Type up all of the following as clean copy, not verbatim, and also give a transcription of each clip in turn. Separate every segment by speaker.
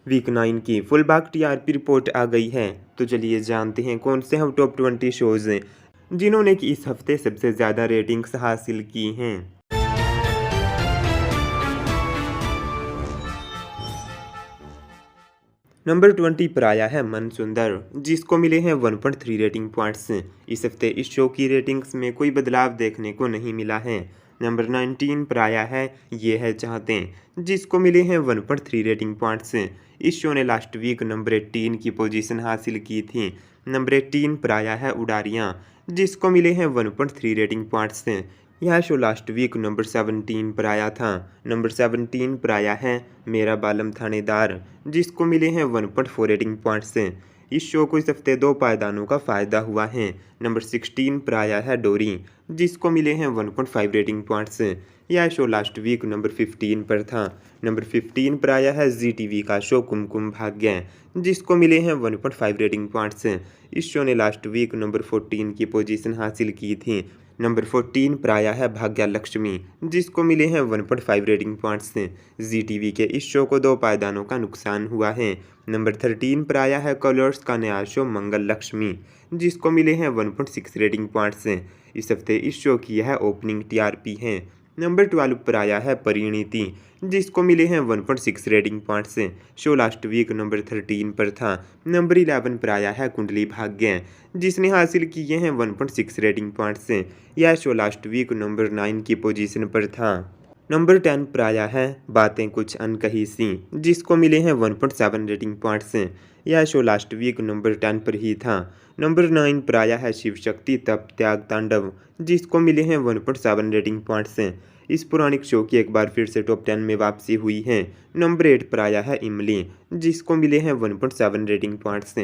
Speaker 1: Week 9 की full बाग TRP report आ गई है। तो चलिए जानते हैं कौन से हम टॉप 20 शोज़ हैं जिन्होंने कि इस हफ्ते सबसे ज़्यादा रेटिंग्स हासिल की हैं। नंबर 20 पर आया है मन सुंदर, जिसको मिले हैं 1.3 रेटिंग पॉइंट्स। इस हफ्ते इस शो की रेटिंग्स में कोई बदलाव देखने को नहीं मिला है। नंबर 19 पर आया है ये है चाहते, जिसको मिले हैं 1.3 रेटिंग पॉइंट्स। इस शो ने लास्ट वीक नंबर 18 की पोजीशन हासिल की थी। नंबर 18 पर आया है उड़ारियाँ, जिसको मिले हैं 1.3 रेटिंग पॉइंट्स। यह शो लास्ट वीक नंबर 17 पर आया था। नंबर 17 पर आया है मेरा बालम थानेदार, जिसको मिले हैं 1.4 रेटिंग पॉइंट्स। इस शो को इस हफ्ते 2 पायदानों का फ़ायदा हुआ है। नंबर 16 पर आया है डोरी, जिसको मिले हैं 1.5 रेटिंग पॉइंट्स। यह शो लास्ट वीक नंबर 15 पर था। नंबर 15 पर आया है जी टीवी का शो कुमकुम भाग्य, जिसको मिले हैं 1.5 रेटिंग पॉइंट्स। इस शो ने लास्ट वीक नंबर 14 की पोजीशन हासिल की थी। नंबर 14 पर आया है भाग्य लक्ष्मी, जिसको मिले हैं 1.5 रेटिंग पॉइंट्स। जी टीवी के इस शो को 2 पायदानों का नुकसान हुआ है। नंबर 13 पर आया है कलर्स का नया शो मंगल लक्ष्मी, जिसको मिले हैं 1.6 रेटिंग पॉइंट्स। इस हफ्ते इस शो की यह ओपनिंग टीआरपी है। नंबर 12 पर आया है परिणीति, जिसको मिले हैं 1.6 rating points. Show last week number 13 पर था। नंबर 11 पर आया है कुंडली भाग्य, जिसने हासिल किए हैं 1.6 रेटिंग पॉइंट्स। यह शो लास्ट वीक नंबर 9 की पोजीशन पर था। नंबर 10 पर आया है बातें कुछ अनकही सी, जिसको मिले हैं 1.7 रेटिंग पॉइंट्स। यह शो लास्ट वीक नंबर 10 पर ही था। नंबर 9 पर आया है शिव शक्ति तप त्याग तांडव, जिसको मिले हैं 1.7 रेटिंग पॉइंट्स। इस पौराणिक शो की एक बार फिर से टॉप 10 में वापसी हुई है। नंबर 8 पर आया है इमली, जिसको मिले हैं 1.7 रेटिंग पॉइंट्स।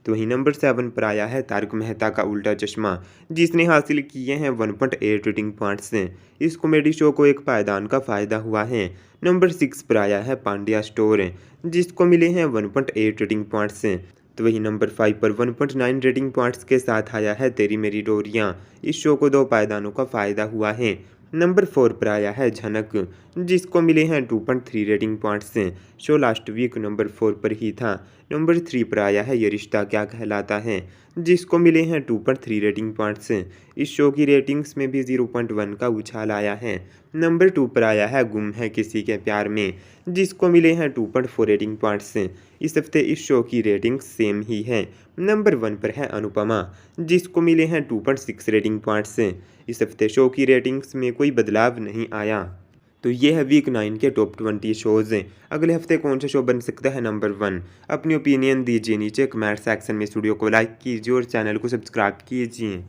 Speaker 1: तो वहीं नंबर 7 पर आया है तारक मेहता का उल्टा चश्मा, जिसने हासिल किए हैं 1.8 रेटिंग पॉइंट्स। इस कॉमेडी शो को एक पायदान का फ़ायदा हुआ है। नंबर 6 पर आया है पांड्या स्टोर, जिसको मिले हैं 1.8 रेटिंग पॉइंट्स। तो वही नंबर 5 पर 1.9 रेटिंग पॉइंट्स के साथ आया है तेरी मेरी डोरियाँ। इस शो को 2 पायदानों का फ़ायदा हुआ है। नंबर 4 पर आया है झनक, जिसको मिले हैं 2.3 rating points. Show last week number 4 पर ही था। नंबर 3 पर आया है ये रिश्ता क्या कहलाता है, जिसको मिले हैं 2.3 रेटिंग पॉइंट्स। इस शो की रेटिंग्स में भी 0.1 का उछाल आया है। नंबर 2 पर आया है गुम है किसी के प्यार में, जिसको मिले हैं 2.4 रेटिंग पॉइंट्स। इस हफ्ते इस शो की रेटिंग सेम ही है। नंबर 1 पर है अनुपमा, जिसको मिले हैं 2.6 रेटिंग पॉइंट्स। इस हफ्ते शो की रेटिंग्स में कोई बदलाव नहीं आया। तो ये है वीक 9 के टॉप 20 शोज़। अगले हफ्ते कौन सा शो बन सकता है नंबर 1? अपनी ओपिनियन दीजिए नीचे कमेंट सेक्शन में। स्टूडियो को लाइक कीजिए और चैनल को सब्सक्राइब कीजिए।